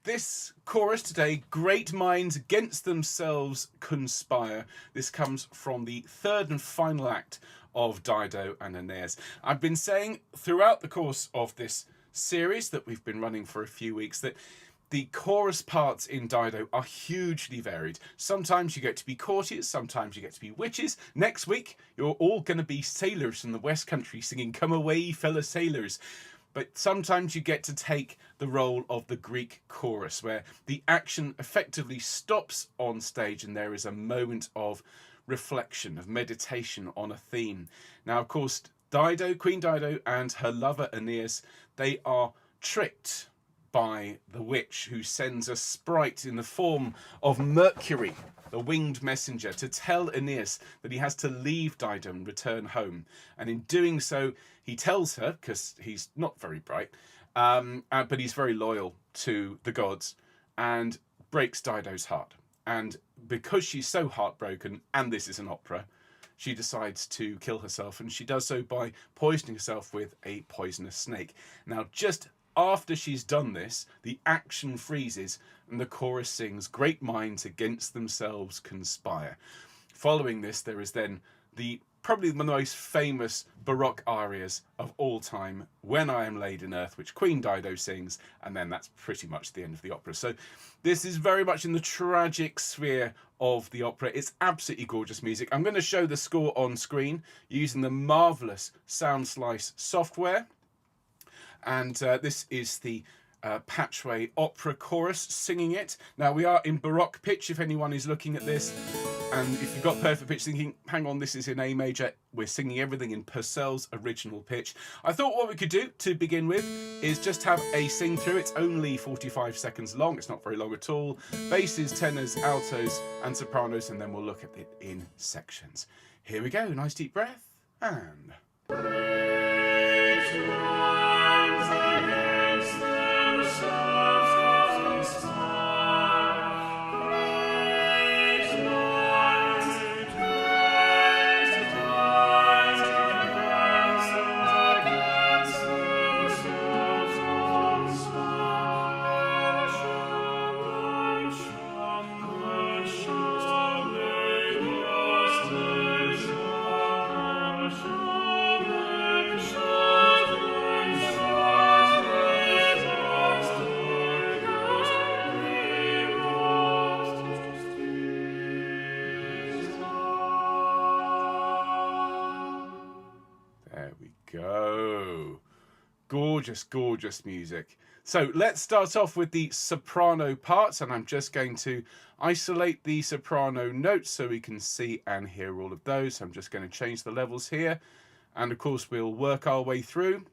this chorus today, great minds against themselves conspire. This comes from the third and final act of Dido and Aeneas. I've been saying throughout the course of this series that we've been running for a few weeks that the chorus parts in Dido are hugely varied. Sometimes you get to be courtiers, sometimes you get to be witches. Next week, you're all going to be sailors from the West Country singing "Come Away, Fellow Sailors." But sometimes you get to take the role of the Greek chorus, where the action effectively stops on stage and there is a moment of reflection, of meditation on a theme. Now, of course, Dido, Queen Dido, and her lover Aeneas, they are tricked by the witch, who sends a sprite in the form of Mercury, the winged messenger, to tell Aeneas that he has to leave Dido and return home. And in doing so, he tells her, because he's not very bright, but he's very loyal to the gods, and breaks Dido's heart. And because she's so heartbroken, and this is an opera, she decides to kill herself, and she does so by poisoning herself with a poisonous snake. Now, just after she's done this, the action freezes and the chorus sings "Great minds against themselves conspire." Following this, there is then probably one of the most famous Baroque arias of all time, "When I Am Laid in Earth," which Queen Dido sings, and then that's pretty much the end of the opera. So this is very much in the tragic sphere of the opera. It's absolutely gorgeous music. I'm going to show the score on screen using the marvellous Soundslice software. And this is the Patchway Opera Chorus singing it. Now, we are in Baroque pitch, if anyone is looking at this. And if you've got perfect pitch thinking, hang on, this is in A major, we're singing everything in Purcell's original pitch. I thought what we could do to begin with is just have a sing through. It's only 45 seconds long. It's not very long at all. Basses, tenors, altos, and sopranos, and then we'll look at it in sections. Here we go. Nice deep breath, and... Gorgeous, gorgeous music. So let's start off with the soprano parts, and I'm just going to isolate the soprano notes so we can see and hear all of those. I'm just going to change the levels here, and of course we'll work our way through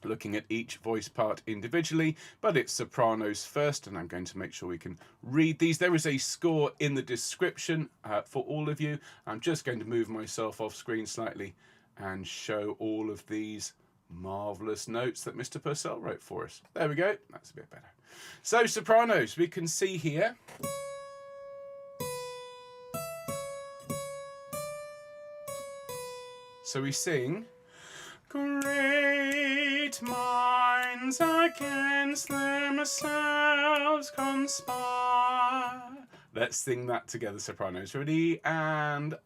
looking at each voice part individually, but it's sopranos first, and I'm going to make sure we can read these. There is a score in the description for all of you. I'm just going to move myself off screen slightly and show all of these marvellous notes that Mr. Purcell wrote for us. There we go. That's a bit better. So sopranos, we can see here. So we sing, "Great minds against themselves conspire." Let's sing that together, sopranos. Ready? And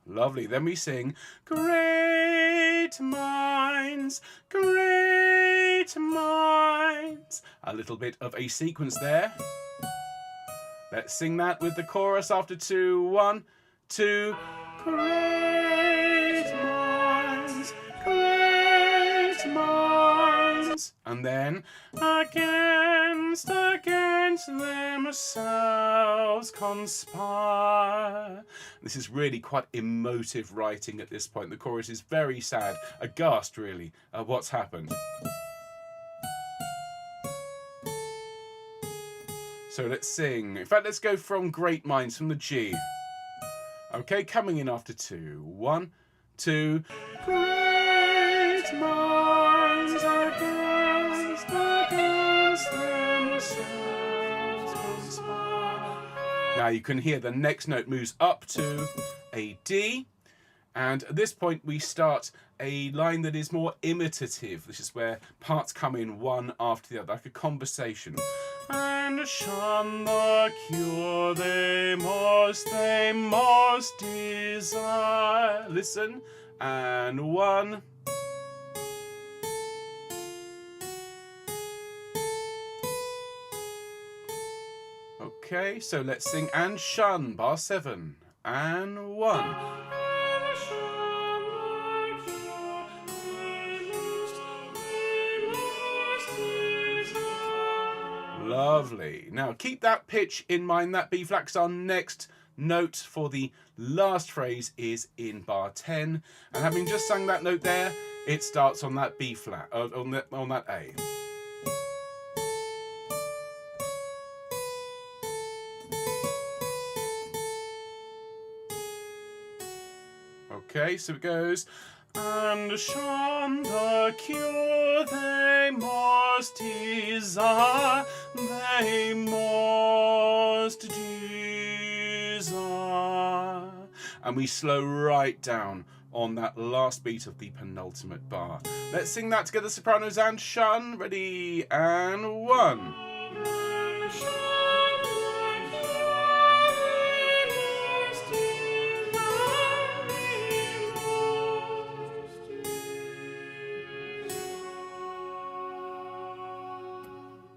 lovely. Then we sing, "Great minds, great minds." A little bit of a sequence there. Let's sing that with the chorus after 2, 1, 2. Great minds, great minds. And then, against themselves conspire. This is really quite emotive writing at this point. The chorus is very sad, aghast really at what's happened. So let's sing. In fact, let's go from Great Minds, from the G. Okay, coming in after 2. 1, 2. Great minds against themselves conspire. Now you can hear the next note moves up to a D, And at this point we start a line that is more imitative. This is where parts come in one after the other, like a conversation. And shun the cure they most desire. Listen, and one. Okay, so let's sing and shun, bar 7, and 1. Lovely. Now keep that pitch in mind. That B flat, 'cause our next note for the last phrase is in bar 10. And having just sung that note there, it starts on that B flat, on that A. Okay, so it goes. And shun the cure they most desire, they most desire. And we slow right down on that last beat of the penultimate bar. Let's sing that together, sopranos, and shun. Ready, and 1.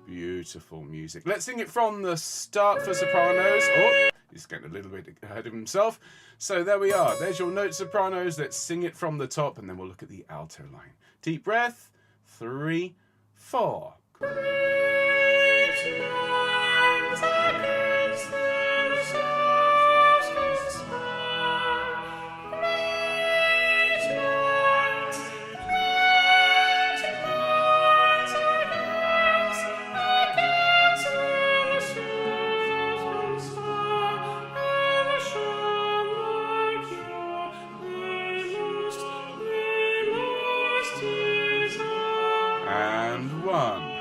Beautiful music. Let's sing it from the start for sopranos. Oh, he's getting a little bit ahead of himself. So there we are. There's your note, sopranos. Let's sing it from the top, and then we'll look at the alto line. Deep breath. 3, 4. And 1.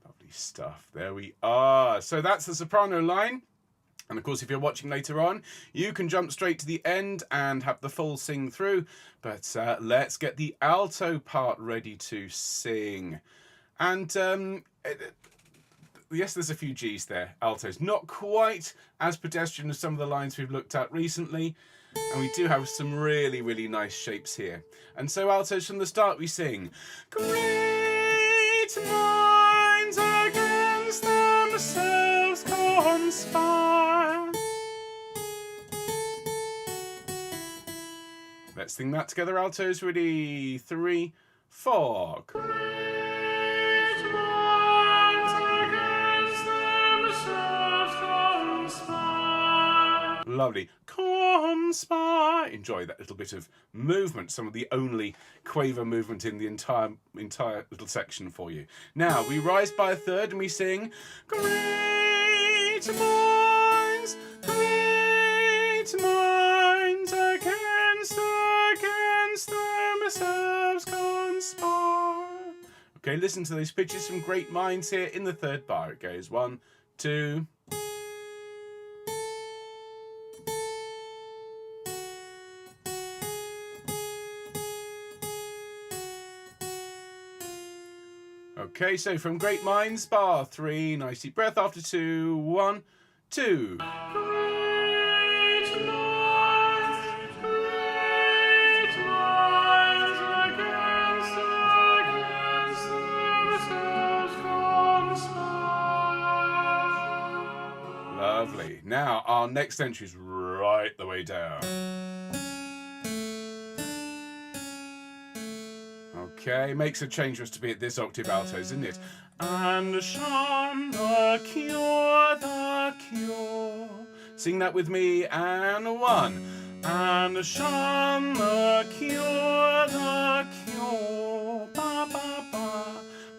Lovely stuff. There we are. So that's the soprano line. And of course, if you're watching later on, you can jump straight to the end and have the full sing through. But let's get the alto part ready to sing. And yes, there's a few G's there, altos. Not quite as pedestrian as some of the lines we've looked at recently. And we do have some really, really nice shapes here. And so altos from the start we sing. Great minds against themselves conspire. Let's sing that together, altos. Ready, 3, 4. Great minds against themselves conspire. Lovely. Conspire. Enjoy that little bit of movement. Some of the only quaver movement in the entire little section for you. Now we rise by a third and we sing. Great minds against themselves conspire. Okay, listen to those pitches from great minds here. In the third bar it goes 1, 2. Okay, so from great minds, bar 3, nice deep breath after 2, 1, 2. Lovely. Now, our next entry is right the way down. Okay, makes a change for us to be at this octave altos, isn't it? And shun the cure, the cure. Sing that with me, and 1. And shun the cure, ba, ba, ba.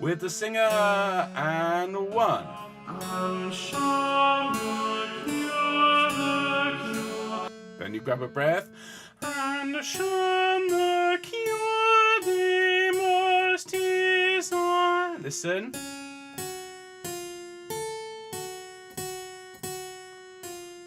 With the singer, and 1. And shun the cure, the cure. Then you grab a breath. And and shun the cure they most desire. Listen.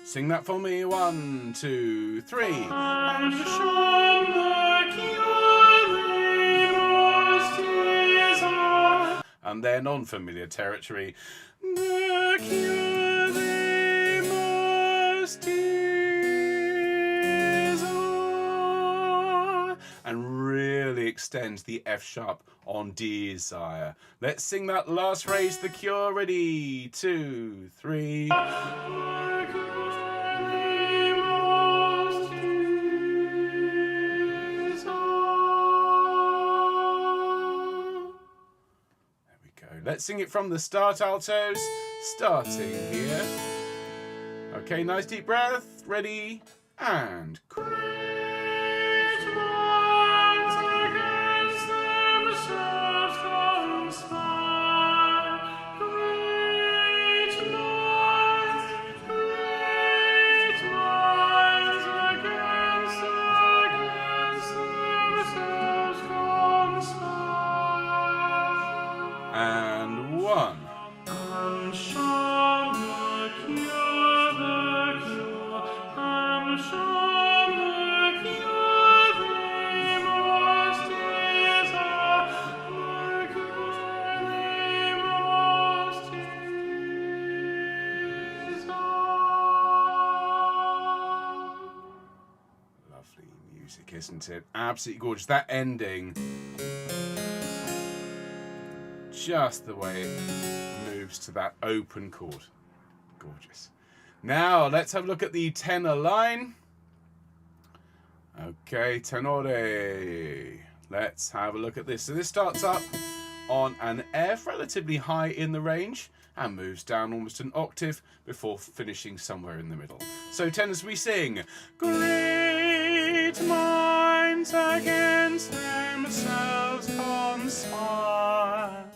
Sing that for me. 1, 2, 3. And shun the cure they most desire. And then on familiar territory. The cure they most desire. And really extends the F sharp on desire. Let's sing that last phrase, the cure. Ready? 2, 3. Let's sing it from the start, altos. Starting here. Okay, nice deep breath. Ready? And... Great minds against themselves conspire. Great minds against themselves conspire. And 1. And shun the cure, and shun the cure they most desire, the cure they most desire. Lovely music, isn't it? Absolutely gorgeous. That ending. Just the way it moves to that open chord. Gorgeous. Now, let's have a look at the tenor line. Okay, tenore. Let's have a look at this. So this starts up on an F, relatively high in the range, and moves down almost an octave before finishing somewhere in the middle. So tenors, we sing, great minds against themselves conspire.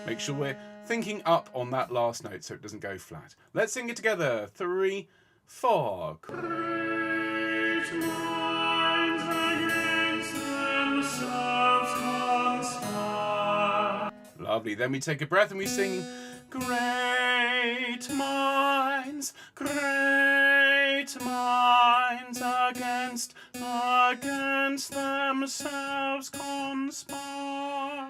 Make sure we're thinking up on that last note so it doesn't go flat. Let's sing it together. 3, 4. Great minds against themselves conspire. Lovely. Then we take a breath and we sing, great minds against themselves conspire.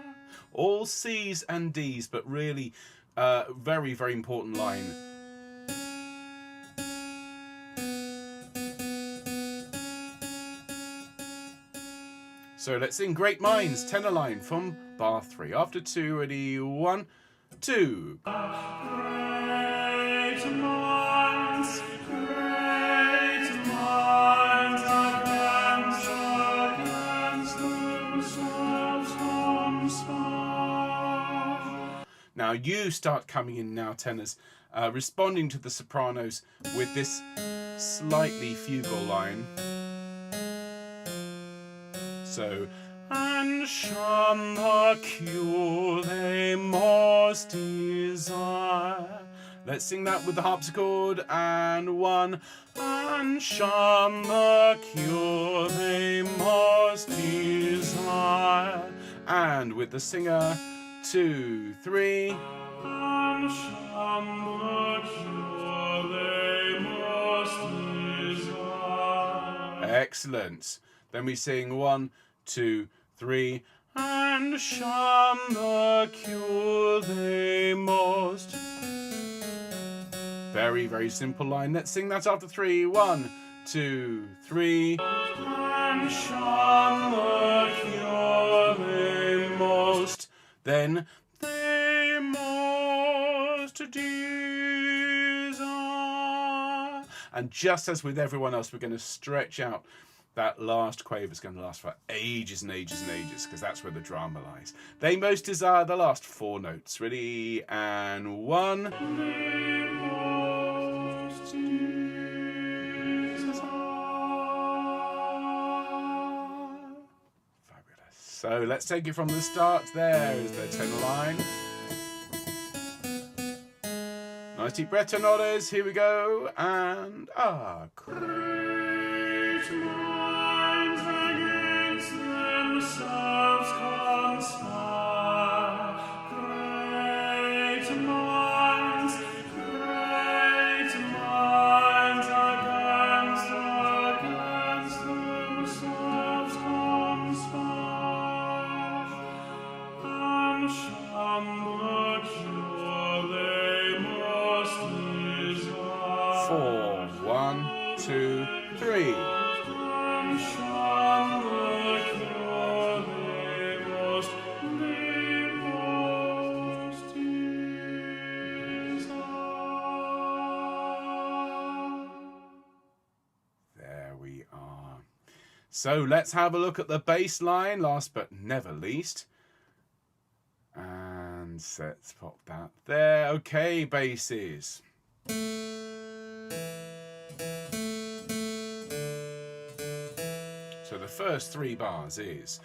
All C's and D's, but really very, very important line. So let's sing Great Minds, tenor line from bar 3. After 2, ready, 1, 2. Great minds against themselves conspire. Now you start coming in now, tenors, responding to the sopranos with this slightly fugal line. So, and shun the cure they most desire. Let's sing that with the harpsichord. And 1. And shun the cure they most desire. And with the singer. 2, 3. And shun the cure they most desire. Excellent. Then we sing 1, 2, 3. And shun the cure they most. Very, very simple line. Let's sing that after 3. 1, 2, 3. And shun the cure they most. Then they most desire. And just as with everyone else, we're going to stretch out. That last quaver is going to last for ages and ages and ages, because that's where the drama lies. They most desire the last 4 notes. Ready? And 1. They most desire. Fabulous. So let's take it from the start. There is the tenor line. Nice Nice deep breath, tenores. Here we go. And Great minds against themselves conspire. Great minds against themselves conspire. And shun the cure they must desire. 4, 1, 2, 3. And shun the cure they must desire. There we are. So let's have a look at the bass line, last but never least. And let's pop that there. Okay, basses. So the first 3 bars is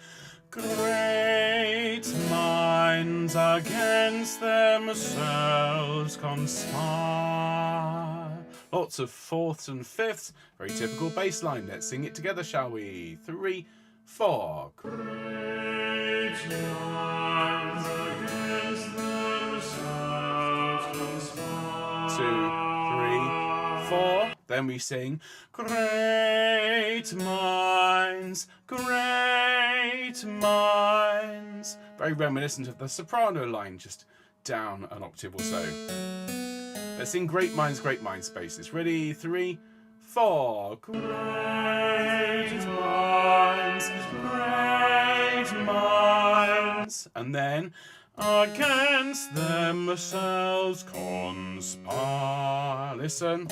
great minds against themselves conspire. Lots of 4ths and 5ths. Very typical bass line. Let's sing it together, shall we? 3, 4. Great minds against themselves conspire. 2, 3, 4. Then we sing great minds, great minds. Very reminiscent of the soprano line, just down an octave or so. Let's sing great minds, basses. Ready? 3, 4. Great minds, great minds. And then against themselves conspire. Listen.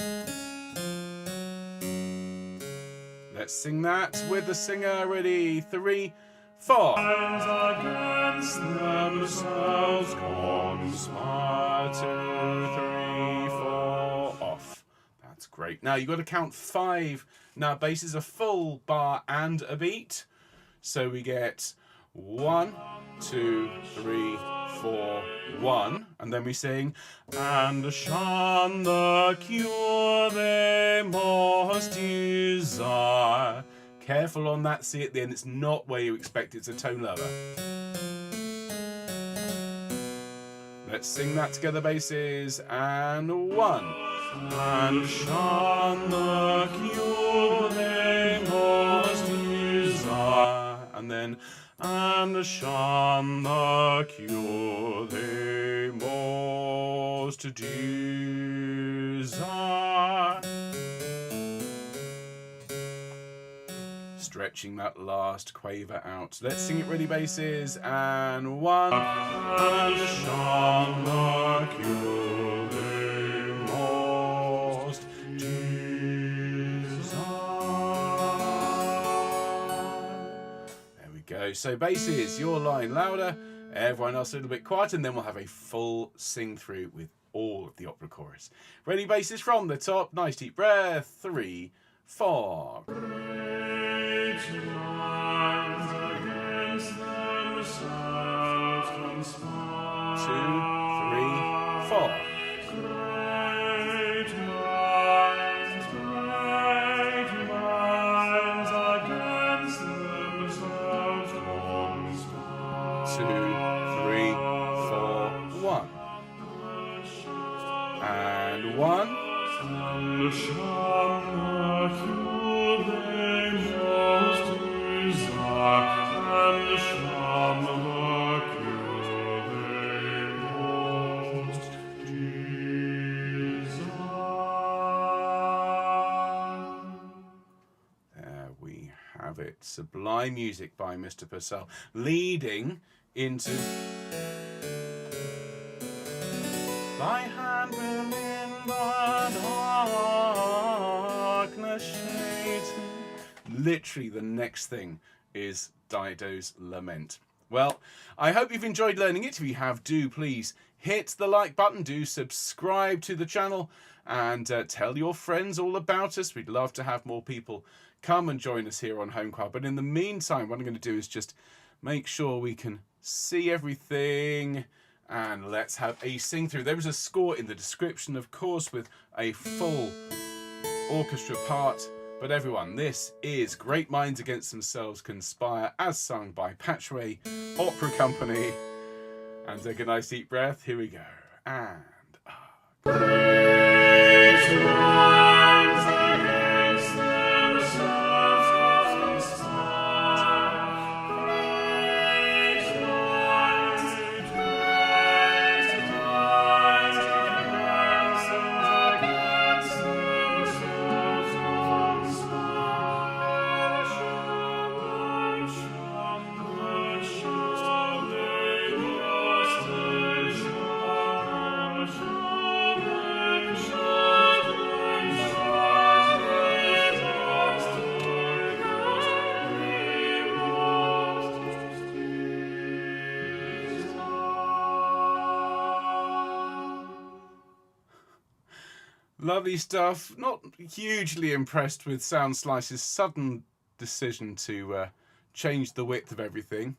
Let's sing that with the singer. Ready? 3, 4. Against themselves Conspire. 2, 3, 4. Off. That's great. Now you've got to count 5. Now bass is a full bar and a beat. So we get 1, 2, 3, 4, 1, and then we sing, and shun the cure they must desire. Careful on that C at the end, it's not where you expect, it's a tone lower. Let's sing that together, basses, and 1. And shun the cure they must desire, and then and shun the cure they most desire. Stretching that last quaver out. Let's sing it ready, basses, and 1. And shun the cure they most go. So basses, your line louder, everyone else a little bit quieter, and then we'll have a full sing through with all of the opera chorus. Ready, basses, from the top. Nice deep breath. 3, 4. Great minds against themselves conspire. 2, 3, 4. Great minds against themselves conspire. 2, 3, 4, 1. And 1. And shun the cure they most desire. And shun the cure they most desire. There we have it. Sublime music by Mr. Purcell, leading into Thy hand will in the darkness shades me. Literally, the next thing is Dido's Lament. Well, I hope you've enjoyed learning it. If you have, do please hit the like button, do subscribe to the channel, and tell your friends all about us. We'd love to have more people come and join us here on Home Choir. But in the meantime, what I'm going to do is just make sure we can see everything And let's have a sing through. There is a score in the description, of course, with a full orchestra part. But everyone, this is Great Minds Against Themselves Conspire, as sung by Patchway Opera Company. And take a nice deep breath. Here we go. And lovely stuff. Not hugely impressed with Sound Slice's sudden decision to change the width of everything.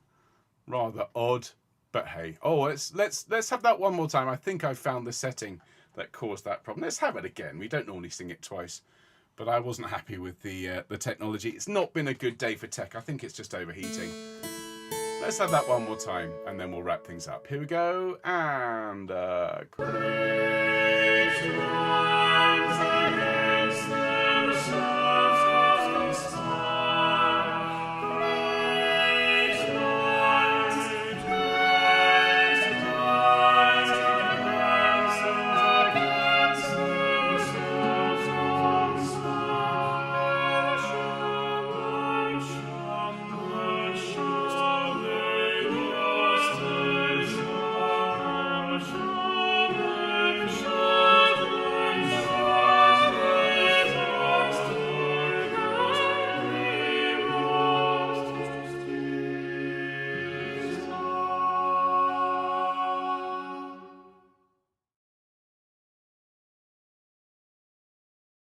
Rather odd, but hey. Oh, let's have that one more time. I think I found the setting that caused that problem. Let's have it again. We don't normally sing it twice, but I wasn't happy with the technology. It's not been a good day for tech. I think it's just overheating. Let's have that one more time, and then we'll wrap things up. Here we go, and